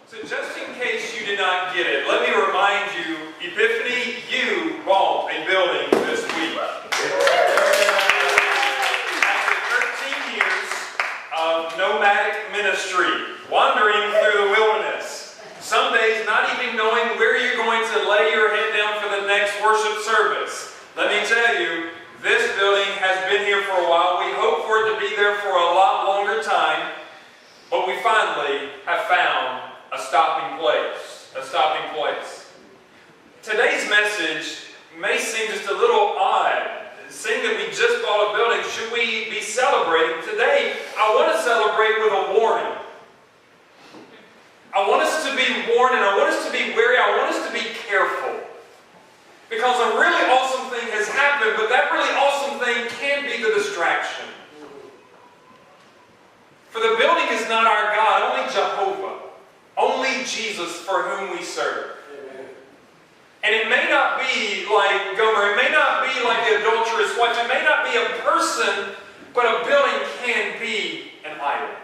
So just in case you did not get it, let me remind you, Epiphany, you bought a building this week. After 13 years of nomadic ministry, wandering through the wilderness, some days not even knowing where you're going to lay your head down for the next worship service. Let me tell you, this building has been here for a while. We hope for it to be there for a lot longer time, but we finally have found a stopping place. A stopping place. Today's message may seem just a little odd. Seeing that we just bought a building, should we be celebrating? Today, I want to celebrate with a warning. I want us to be warned, and I want us to be wary. I want us to be careful. Because a really awesome thing has happened, but that really awesome thing can be the distraction. For the building is not our God, only Jehovah. Only Jesus for whom we serve. Amen. And it may not be like Gomer, it may not be like the adulterous wife, it may not be a person, but a building can be an idol.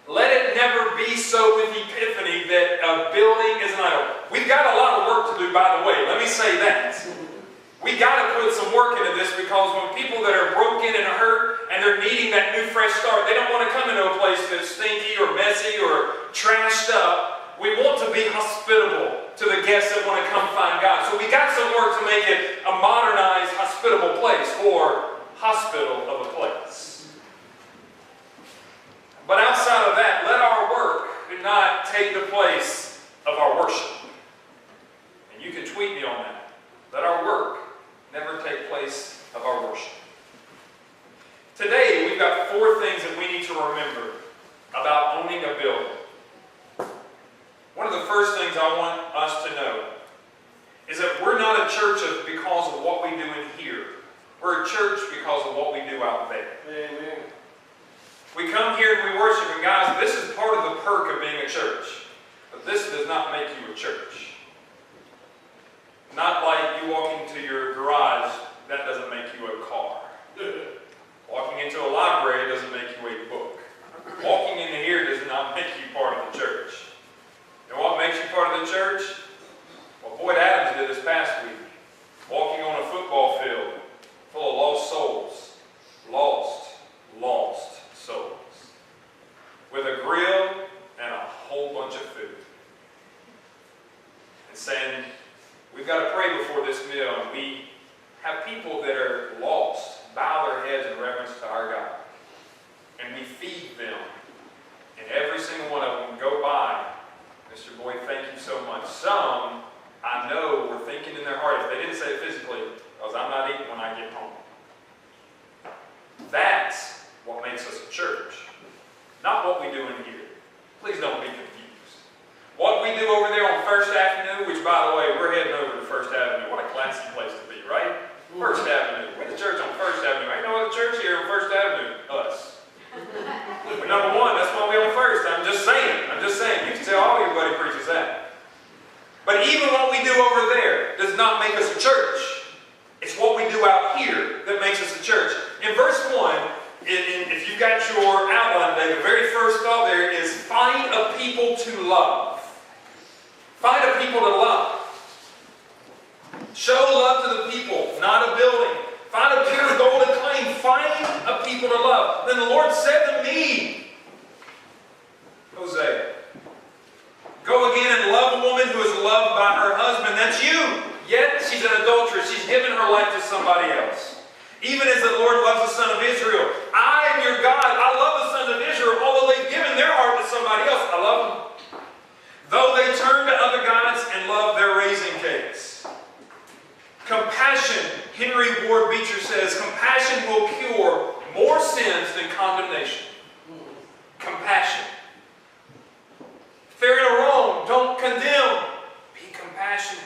Let it never be so with Epiphany that a building is an idol. We've got a lot of work to do, by the way. Let me say that. We got to put some work into this, because when people that are broken and hurt and they're needing that new fresh start, they don't want to come into a place that's stinky or messy or trashed up. We want to be hospitable to the guests that want to come find God. So we got some work to make it a modernized, hospitable place, or hospital of a place. But outside of that, let our work not take the place of our worship. And you can tweet me on that. Let our work never take place of our worship. Today, we've got 4 things that we need to remember about owning a building. One of the first things I want us to know is that we're not a church because of what we do in here. We're a church because of what we do out there. Amen. We come here and we worship, and guys, this is part of the perk of being a church. But this does not make you a church. Not like you walk into your garage, that doesn't make you a car. Walking into a library doesn't make you a book. Walking into here does not make you part of the church. And what makes you part of the church? What Boyd Adams did this past week. Walking on a football field full of lost souls. Lost souls. With a grill and a whole bunch of food. And saying, we've got to pray before this meal, and we have people that are lost bow their heads in reverence to our God. And we feed them. And every single one of them go by, Mr. Boyd, thank you so much. Some, I know, were thinking in their heart, if they didn't say it physically, because I'm not eating when I get home. That's what makes us a church. Not what we do in here. Please don't be confused. What we do over there on First Avenue, which, by the way, we're heading over to First Avenue. What a classy place to be, right? First Avenue. We're the church on First Avenue. Ain't no other church here on First Avenue. Us. We're number 1. That's why we're on First. I'm just saying. You can tell all your buddy preachers that. But even what we do over there does not make us a church. It's what we do out here that makes us a church. In verse 1, if you've got your outline today, the very first thought there is find a people to love. Find a people to love. Show love to the people, not a building. Find a pure golden claim. Find a people to love. Then the Lord said to me, Hosea, go again and love a woman who is loved by her husband. That's you. Yet she's an adulteress. She's given her life to somebody else. Even as the Lord loves the son of Israel. I am your God. I love the sons of Israel, although they've given their heart to somebody else. I love them. Though they turn to other gods and love their raisin cakes. Compassion, Henry Ward Beecher says, compassion will cure more sins than condemnation. Compassion. If they're in a wrong, don't condemn. Be compassionate.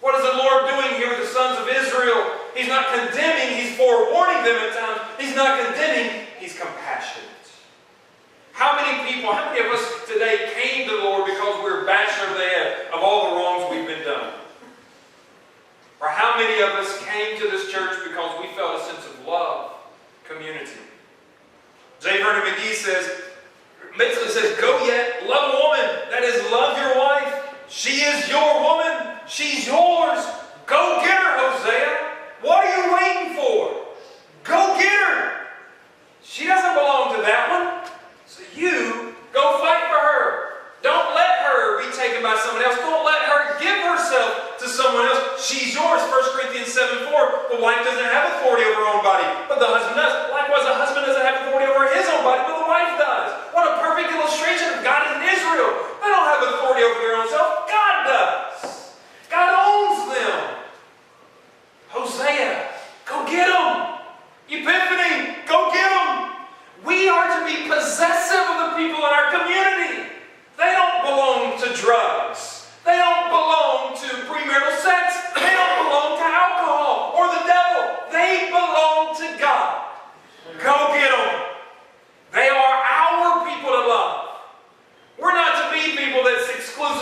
What is the Lord doing here with the sons of Israel? He's not condemning, He's forewarning them at times. He's not condemning, He's compassionate. How many people, how many of us today came to the Lord because we were bashing over the head of all the wrongs we've been done? Or how many of us came to this church because we felt a sense of love, community? J. Vernon McGee says, basically says, go yet, love a woman.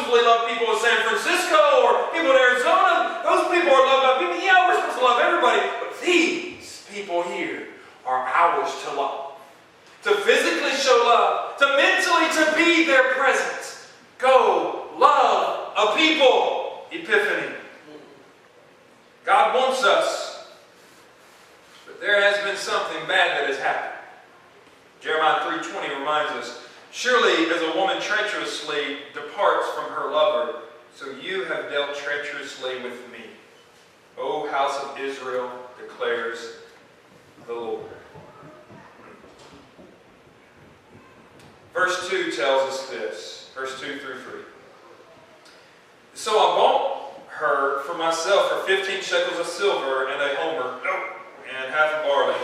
supposedly love people in San Francisco or people in Arizona. Those people are loved by people. Yeah, we're supposed to love everybody. But these people here are ours to love. To physically show love. To mentally to be their presence. Go love a people. Epiphany. God wants us. But there has been something bad that has happened. Jeremiah 3:20 reminds us, surely as a woman treacherously departs from her lover, so you have dealt treacherously with me. O house of Israel, declares the Lord. Verse 2 tells us this. Verse 2 through 3. So I bought her for myself for 15 shekels of silver and a homer, and half a barley.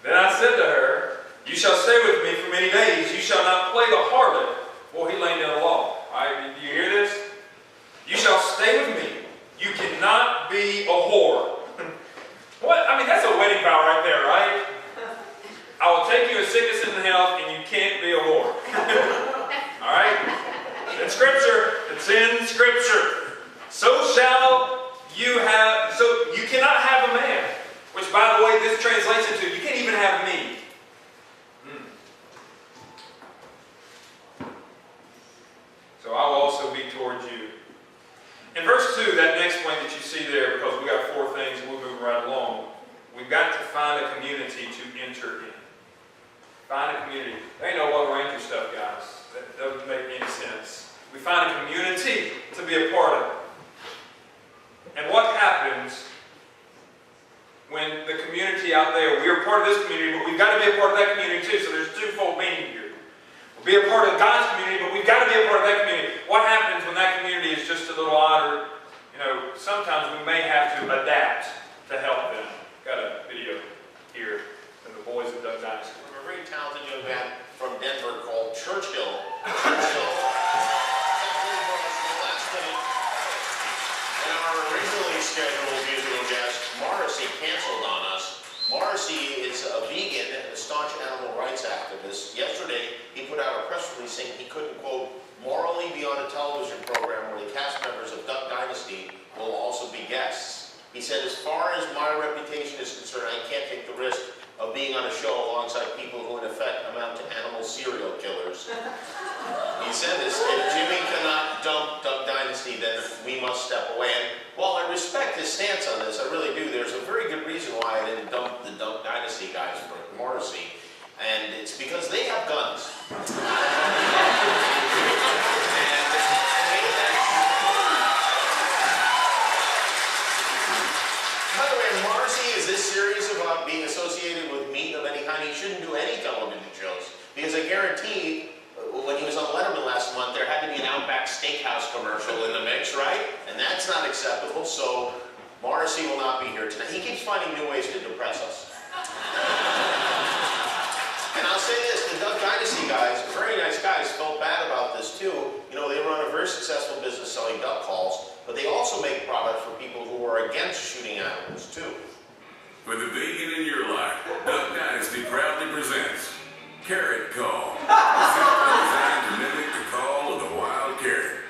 Then I said to her, you shall stay with me for many days. You shall not play the harlot. Well, he laid down the law. Right? Do you hear this? You shall stay with me. You cannot be a whore. What? I mean, that's a wedding vow right there, right? I will take you in sickness and in health, and you can't be a whore. All right? It's in Scripture. It's in Scripture. So shall you have, so you cannot have a man. Which, by the way, this translates into, you can't even have me. So I will also be towards you. In verse 2, that next point that you see there, because we got 4 things and we'll move right along, we've got to find a community to enter in. Find a community. There ain't no Lone Ranger stuff, guys. That doesn't make any sense. We find a community to be a part of. And what happens when the community out there, we are part of this community, but we've got to be a part of that community too, so there's twofold meaning here. We'll be a part of God's community, but we've got to be a part of that community. What happens when that community is just a little odd, or, sometimes we may have to adapt to help them. Got a video here from the boys of Duck Dynasty. From a very talented young man from Denver called Churchill. And our originally scheduled musical guest, Morrissey, canceled on us. Morrissey is a vegan and a staunch animal rights activist. Yesterday, he put out a press release saying he couldn't, quote, morally be on a television program where the cast members of Duck Dynasty will also be guests. He said, as far as my reputation is concerned, I can't take the risk of being on a show alongside people who, in effect, amount to animal serial killers. He said this, if Jimmy cannot dump Duck Dynasty, then we must step away. And while I respect his stance on this, I really do, there's a very good reason why I didn't dump the Duck Dynasty guys for Morrissey. And it's because they have guns. By the way, Morrissey, is this serious about being associated with meat of any kind? He shouldn't do any television shows. Because I guarantee, when he was on Letterman last month, there had to be an Outback Steakhouse commercial in the mix, right? And that's not acceptable, so Morrissey will not be here tonight. He keeps finding new ways to depress us. And I'll say this, the Duck Dynasty guys, very nice guys, felt bad about this too. You know, they run a very successful business selling duck calls, but they also make product for people who are against shooting animals too. For the vegan in your life, Duck Dynasty proudly presents Carrot Call. Designed to mimic the call of the wild carrot.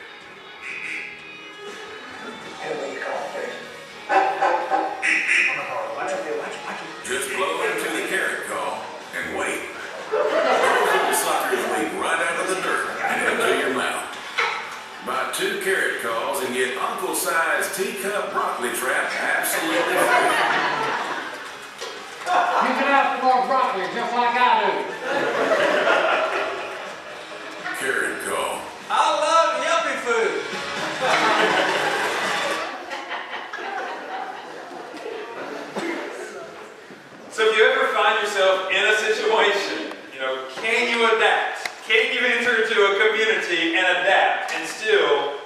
Just blow into the carrot call and wait. Those little suckers leap right out of the dirt and into your mouth. Buy 2 carrot calls and get uncle-sized teacup broccoli trap absolutely free. You can have some more broccoli just like I do. Carrot call. I love yuppie food. So if you ever find yourself in a situation, can you adapt? Can you enter into a community and adapt and still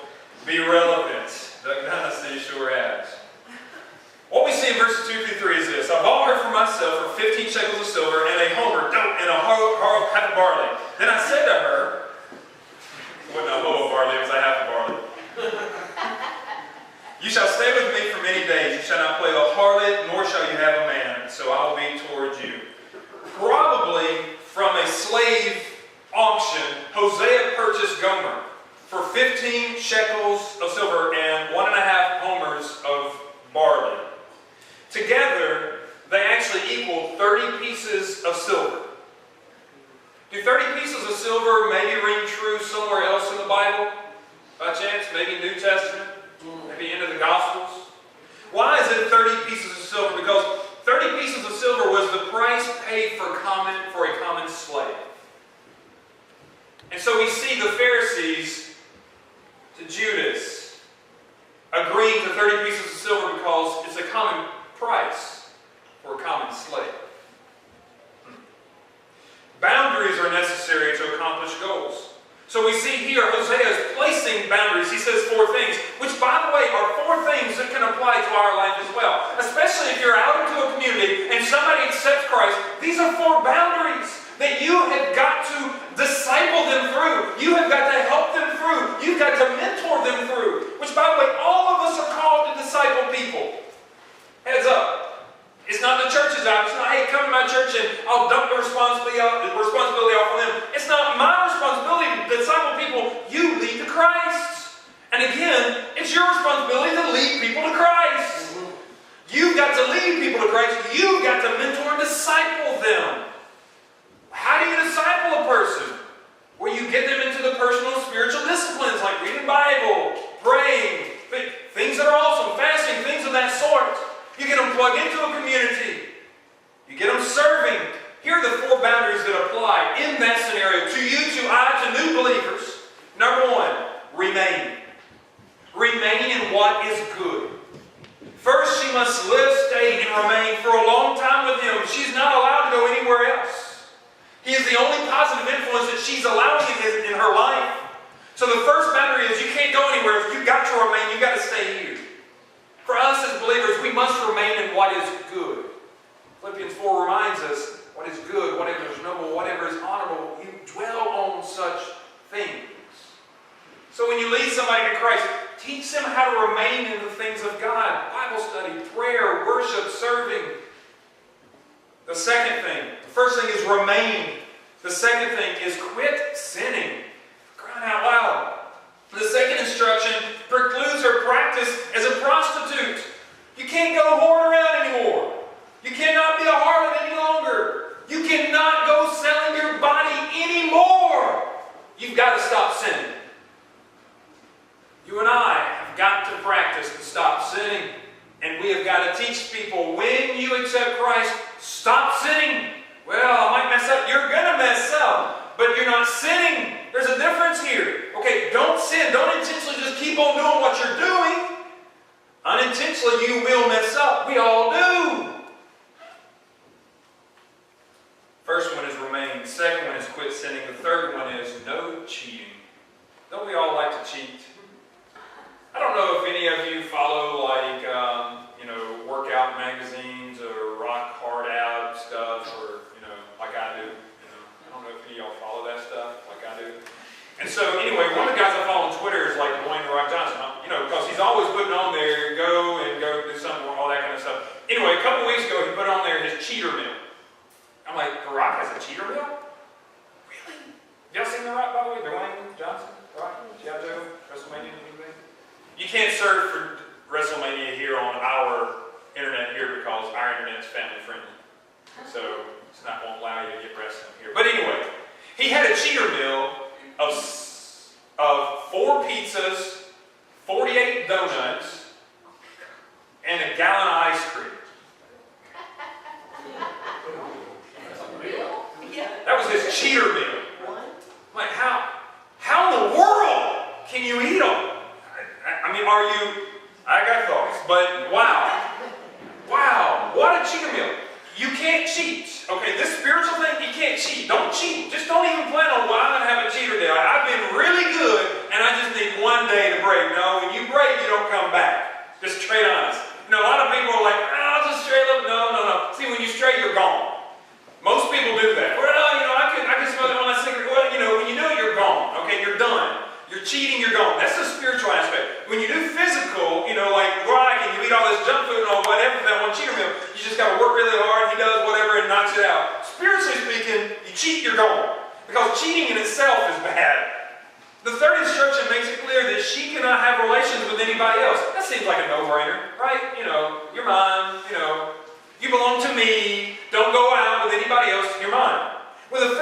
be relevant? Duck Dynasty sure has. What we see in verses 2 through 3 is this. I bought her for myself for 15 shekels of silver and a homer and a half of barley. Then I said to her, it wasn't a whole of barley, it was a half of barley. You shall stay with me for many days. You shall not play the harlot, nor shall you have a man. So I will be towards you. Probably from a slave auction, Hosea purchased Gomer for 15 shekels of silver and 1.5 homers of barley. Together, they actually equaled 30 pieces of silver. Do 30 pieces of silver maybe ring true somewhere else in the Bible? By chance, maybe New Testament, maybe into the Gospels. Why is it 30 pieces of silver? Because 30 pieces of silver was the price paid for a common slave. And so we see the Pharisees to Judas agreeing to 30 pieces of silver because it's a common price for a common slave. Boundaries are necessary to accomplish goals. So we see here Hosea is placing boundaries. He says 4 things, which by the way are 4 things that can apply to our life as well. Especially if you're out into a community and somebody accepts Christ, these are 4 boundaries that you have got to disciple them through. You have got to help them through. You've got to mentor them through. Which by the way, all of us are called to disciple people. Heads up. It's not the church's job. It's not, hey, come to my church and I'll dump the responsibility off on them. It's not my responsibility to disciple people. You lead to Christ. And again, it's your responsibility to lead people to Christ. You've got to lead people to Christ. You've got to mentor and disciple them. How do you disciple a person? Well, you get them into the personal spiritual disciplines like reading the Bible, praying, things that are awesome, fasting, things of that sort. You get them plugged into a community. You get them serving. Here are the 4 boundaries that apply in that scenario to you, to I, to new believers. Number 1, remain. Remain in what is good. First, she must live, stay, and remain for a long time with Him. She's not allowed to go anywhere else. He is the only positive influence that she's allowing in her life. So the first boundary is you can't go anywhere. You've got to remain. You've got to stay here. For us as believers, we must remain in what is good. Philippians 4 reminds us what is good, whatever is noble, whatever is honorable. You dwell on such things. So when you lead somebody to Christ, teach them how to remain in the things of God. Bible study, prayer, worship, serving. The second thing, the first thing is remain. The second thing is quit sinning. Crying out loud. The second instruction precludes her practice as a prostitute. You can't go whoring around anymore. You cannot be a harlot any longer. You cannot go selling your body anymore. You've got to stop sinning. You and I have got to practice to stop sinning. And we have got to teach people when you accept Christ, stop sinning. Well, I might mess up. You're going to mess up. But you're not sinning. There's a difference here. Okay, don't sin. Don't intentionally just keep on doing what you're doing. Unintentionally, you will mess up. We all do. First one is remain. Second one is quit sinning. The third one is no cheating. Don't we all like to cheat? I don't know if any of you follow workout magazines or rock hard out stuff or, like I do. I don't know if any of y'all follow that stuff like I do. And so anyway, one of the guys I follow on Twitter is like Dwayne The Rock Johnson, because he's always putting on there, go do something, all that kind of stuff. Anyway, a couple weeks ago, he put on there his cheater meal. I'm like, The Rock has a cheater meal? Really? Y'all seen The Rock, by the way? Dwayne Johnson? Rock? G.I. Joe? WrestleMania? Anything? You can't serve for WrestleMania here on our internet here because our internet's family friendly. So it's not going to allow you to get wrestling here. But anyway, he had a cheater meal of 4 pizzas, 48 donuts, and a gallon of ice cream. That was his cheater meal. I'm like, how in the world can you eat them? I got thoughts, but wow, what a cheater meal. You can't cheat. Okay, this spiritual thing, you can't cheat. Don't cheat. Just don't even plan on, well, I'm going to have a cheater day. I've been really good, and I just need one day to break. No, when you break, you don't come back. Just straight honest. A lot of people are like, I'll just straight up. No. See, when you stray, you're gone. Most people do that. Well, I can smoke it on my cigarette. Well, when you do it, you're gone. Okay, you're done. You're cheating, you're gone. That's the spiritual aspect. When you do physical, like rock and you eat all this junk food or whatever, that one cheater meal, you just got to work really hard, he does whatever and knocks it out. Spiritually speaking, you cheat, you're gone. Because cheating in itself is bad. The third instruction makes it clear that she cannot have relations with anybody else. That seems like a no-brainer, right? You're mine, you belong to me. Don't go out with anybody else, you're mine. Well, the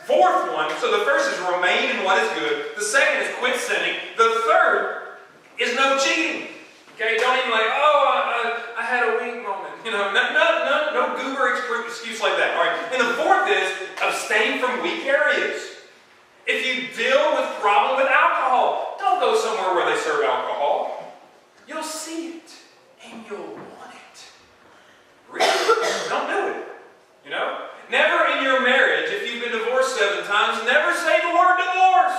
fourth one, so the first is remain in what is good. The second is quit sinning. The third is no cheating. Okay, don't even I had a weak moment. No goober excuse like that. All right. And the fourth is abstain from weak areas. If you deal with problem with alcohol, don't go somewhere where they serve alcohol. You'll see it and you'll want it. Really? Don't do it. Never in your marriage, if you've been divorced 7 times, never say the word divorce.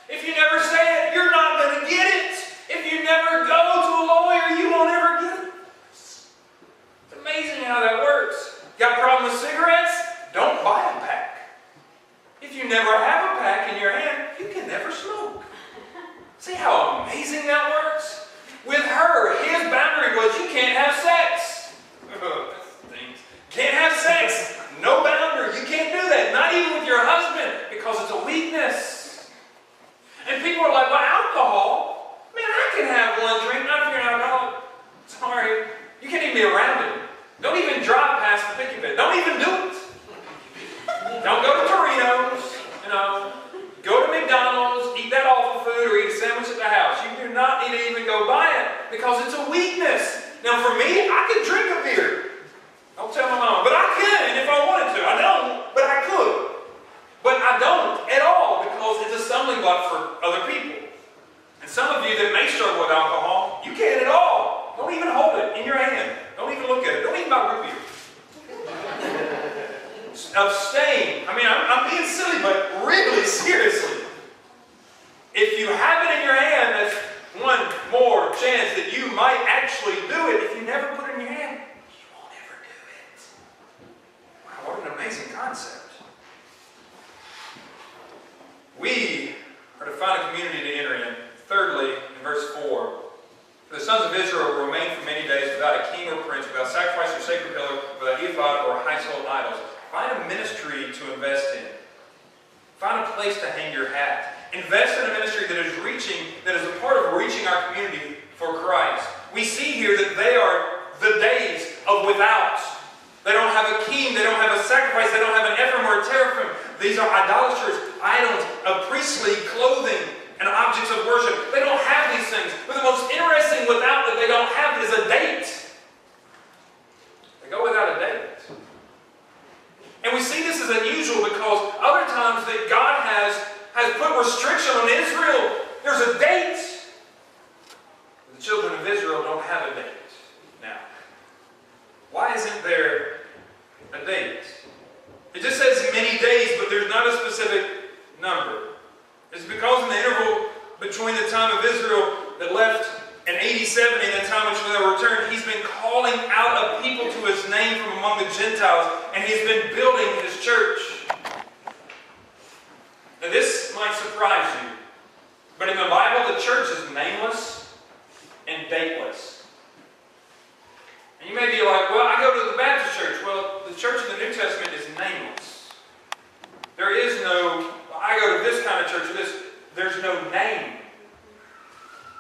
If you never say it, you're not going to get it. If you never go to a lawyer, you won't ever get it. It's amazing how that works. Got a problem with cigarettes? Don't buy a pack. If you never have a pack in your hand, you can never smoke. See how amazing that works? With her, his boundary was you can't have sex. Can't have sex. No boundary. You can't do that. Not even with your husband, because it's a weakness. And people are like, well, alcohol? Man, I can have one drink, not if you're an alcoholic. Sorry. You can't even be around it. Don't even drive past the picky bit. Don't even do it. Don't go to Torino's. Go to McDonald's, eat that awful food, or eat a sandwich at the house. You do not need to even go buy it, because it's a weakness. Now for me, I could drink a beer. Don't tell my mama. But I could if I wanted to. I don't, but I could. But I don't at all, because it's a stumbling block for other people. And some of you that may struggle with alcohol, you can't at all. Don't even hold it in your hand. Don't even look at it. Don't even buy root beer. Abstain. I'm being silly, but really seriously. If you have it in your hand, that's one more chance that you might actually do it. If you never put it in your hand, you won't ever do it. Wow, what an amazing concept. We are to find a community to enter in. Thirdly, in verse 4, the sons of Israel will remain for many days without a king or prince, without sacrifice or sacred pillar, without ephod or household idols. Find a ministry to invest in. Find a place to hang your hat. Invest in a ministry that is a part of reaching our community for Christ. We see here that they are the days of without. They don't have a king, they don't have a sacrifice, they don't have an ephraim or a teraphim. These are idolaters, idols of priestly clothing and objects of worship. They don't have these things. But the most interesting without that they don't have is a date. They go without a date. And we see this as unusual because other times that God has put restriction on Israel, there's a date. The children of Israel don't have a date now. Why isn't there a date? It just says many days, but there's not a specific number. It's because in the interval between the time of Israel that left in 80-70 and the time which they returned, he's been calling out a people to his name from among the Gentiles, and he's been building his church. Now this might surprise you, but in the Bible the church is nameless and dateless. And you may be like, well, I go to the Baptist church. Well, the church in the New Testament is nameless. There is no, I go to this kind of church or this. There's no name.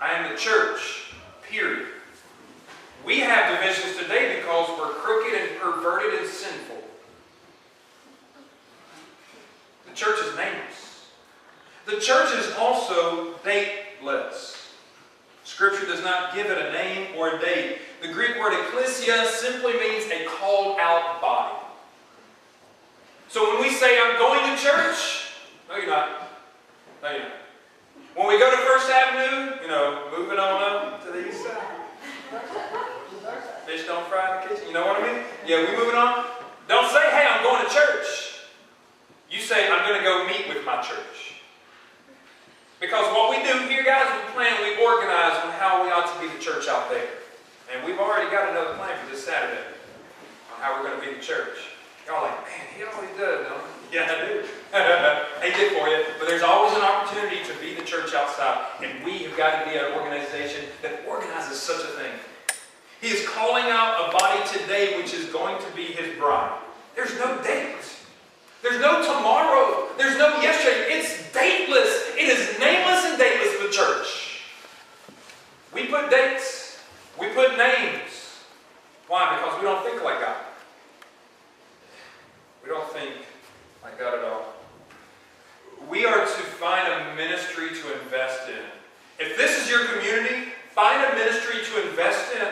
I am the church, period. We have divisions today because we're crooked and perverted and sinful. The church is nameless. The church is also dateless. Scripture does not give it a name or a date. The Greek word ecclesia simply means a called out body. So when we say, I'm going to church, no you're not. No you're not. When we go to First Avenue, moving on up to the east side. Fish don't fry in the kitchen, you know what I mean? Yeah, we moving on. Don't say, hey, I'm going to church. You say, I'm going to go meet with my church. Because what we do here, guys, we plan, we organize on how we ought to be the church out there. And we've already got another plan for this Saturday on how we're going to be the church. Y'all are like, man, he always does, don't he? Yeah, I do. He did for you. But there's always an opportunity to be the church outside. And we have got to be an organization that organizes such a thing. He is calling out a body today which is going to be his bride. There's no date. There's no tomorrow. There's no yesterday. It's dateless. It is nameless and dateless, the church. We put dates. We put names. Why? Because we don't think like God. We don't think like God at all. We are to find a ministry to invest in. If this is your community, find a ministry to invest in.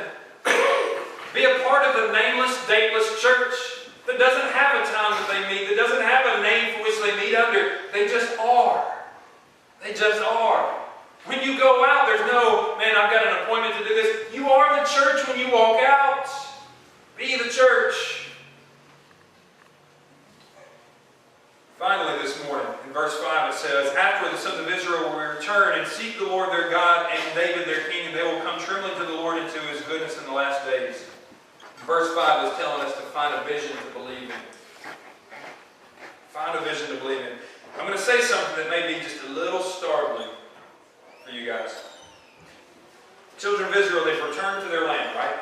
Be a part of the nameless, dateless church that doesn't have a time that they meet, that doesn't have a name for which they meet under. They just are. They just are. When you go out, there's no, man, I've got an appointment to do this. You are the church when you walk out. Be the church. Finally, this morning, in verse 5, it says, after the sons of Israel will return and seek the Lord their God and David their king, and they will come trembling to the Lord and to his goodness in the last days. Verse 5 is telling us to find a vision to believe in. Find a vision to believe in. I'm going to say something that may be just a little startling for you guys. Children of Israel, they've returned to their land, right?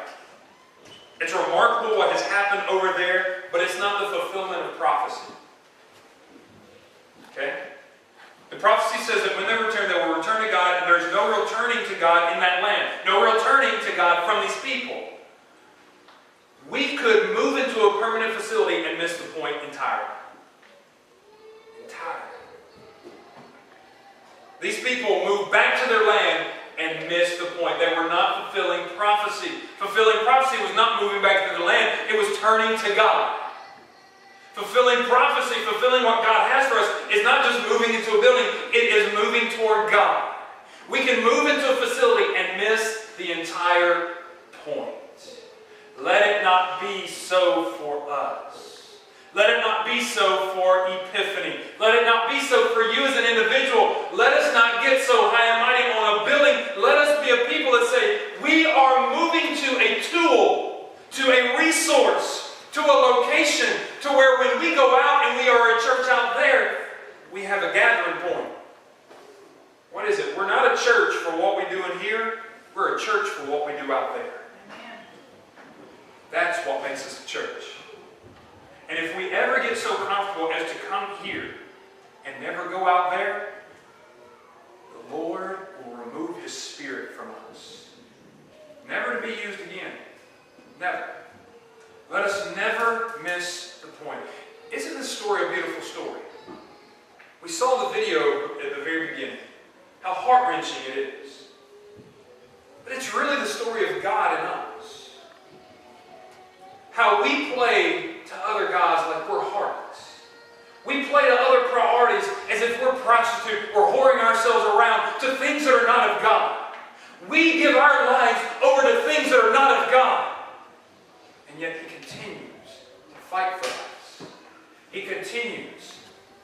It's remarkable what has happened over there, but it's not the fulfillment of prophecy. Okay? The prophecy says that when they return, they will return to God, and there's no returning to God in that land. No returning to God from these people. We could move into a permanent facility and miss the point entirely. Entirely. These people moved back to their land and missed the point. They were not fulfilling prophecy. Fulfilling prophecy was not moving back to the land. It was turning to God. Fulfilling prophecy, fulfilling what God has for us, is not just moving into a building. It is moving toward God. We can move into a facility and miss the entire point. Let it not be so for us. Let it not be so for Epiphany. Let it not be so for you as an individual. Let us not get so high and mighty on a building. Let us be a people that say, we are moving to a tool, to a resource, to a location, to where when we go out and we are a church out there, we have a gathering point. What is it? We're not a church for what we do in here. We're a church for what we do out there. That's what makes us a church. And if we ever get so comfortable as to come here and never go out there, the Lord will remove His Spirit from us. Never to be used again. Never. Let us never miss the point. Isn't this story a beautiful story? We saw the video at the very beginning. How heart-wrenching it is. But it's really the story of God and us. How we play to other gods like we're harlots. We play to other priorities as if we're prostitutes or whoring ourselves around to things that are not of God. We give our lives over to things that are not of God. And yet He continues to fight for us. He continues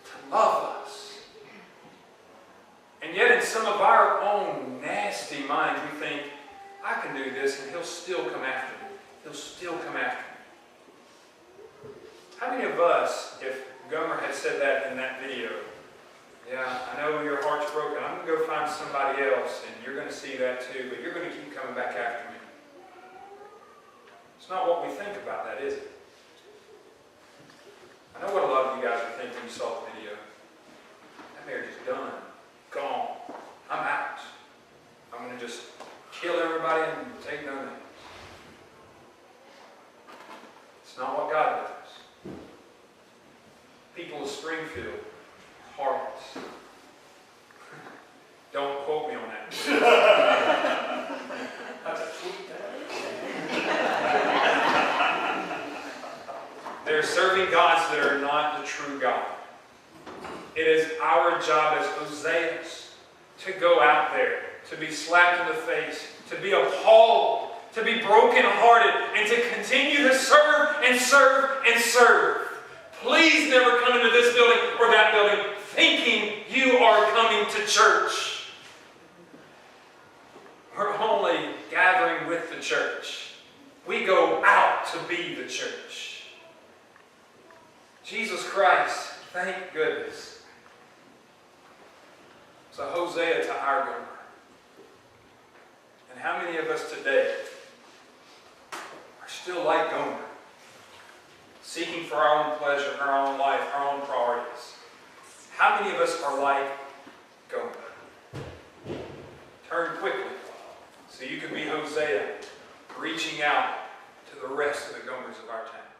to love us. And yet in some of our own nasty minds we think, I can do this and He'll still come after me. He'll still come after me. How many of us, if Gomer had said that in that video, yeah, I know your heart's broken, I'm going to go find somebody else and you're going to see that too, but you're going to keep coming back after me. It's not what we think about that, is it? I know what a lot of you guys are thinking when you saw the video. That marriage is done. Gone. I'm out. I'm going to just kill everybody and take no names. It's not what God does. People of Springfield, hearts. Don't quote me on that. That's a tweet. They're serving gods that are not the true God. It is our job as Hoseas to go out there, to be slapped in the face, to be appalled, to be brokenhearted, and to continue to serve and serve and serve. Please never come into this building or that building thinking you are coming to church. We're only gathering with the church. We go out to be the church. Jesus Christ, thank goodness. It's a Hosea to our Gomer. And how many of us today are still like Gomer? seeking for our own pleasure, our own life, our own priorities. How many of us are like Gomer? Turn quickly so you can be Hosea, reaching out to the rest of the Gomers of our time.